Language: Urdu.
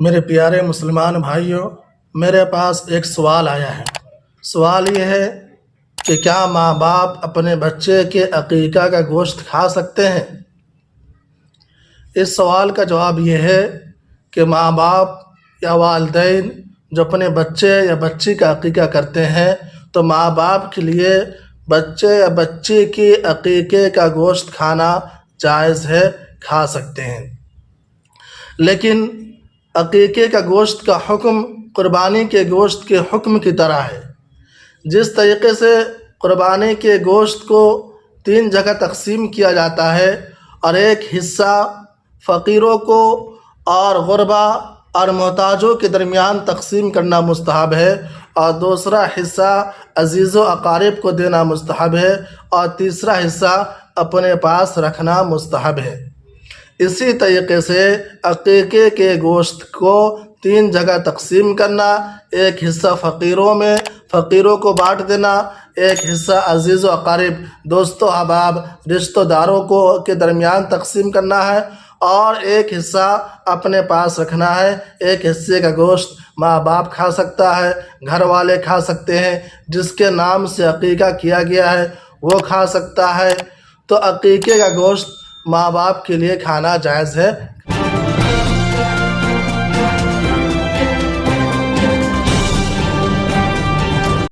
میرے پیارے مسلمان بھائیوں، میرے پاس ایک سوال آیا ہے۔ سوال یہ ہے کہ کیا ماں باپ اپنے بچے کے عقیقہ کا گوشت کھا سکتے ہیں؟ اس سوال کا جواب یہ ہے کہ ماں باپ یا والدین جو اپنے بچے یا بچی کا عقیقہ کرتے ہیں تو ماں باپ کے لیے بچے یا بچی کی عقیقے کا گوشت کھانا جائز ہے، کھا سکتے ہیں۔ لیکن عقیقے کا گوشت کا حکم قربانی کے گوشت کے حکم کی طرح ہے۔ جس طریقے سے قربانی کے گوشت کو 3 جگہ تقسیم کیا جاتا ہے اور ایک حصہ فقیروں کو اور غربا اور محتاجوں کے درمیان تقسیم کرنا مستحب ہے، اور دوسرا حصہ عزیز و اقارب کو دینا مستحب ہے، اور تیسرا حصہ اپنے پاس رکھنا مستحب ہے۔ اسی طریقے سے عقیقے کے گوشت کو 3 جگہ تقسیم کرنا، ایک حصہ فقیروں کو بانٹ دینا، ایک حصہ عزیز و اقارب دوست و احباب رشتہ داروں کے درمیان تقسیم کرنا ہے، اور ایک حصہ اپنے پاس رکھنا ہے۔ ایک حصے کا گوشت ماں باپ کھا سکتا ہے، گھر والے کھا سکتے ہیں، جس کے نام سے عقیقہ کیا گیا ہے وہ کھا سکتا ہے۔ تو عقیقے کا گوشت ماں باپ کے لیے کھانا جائز ہے۔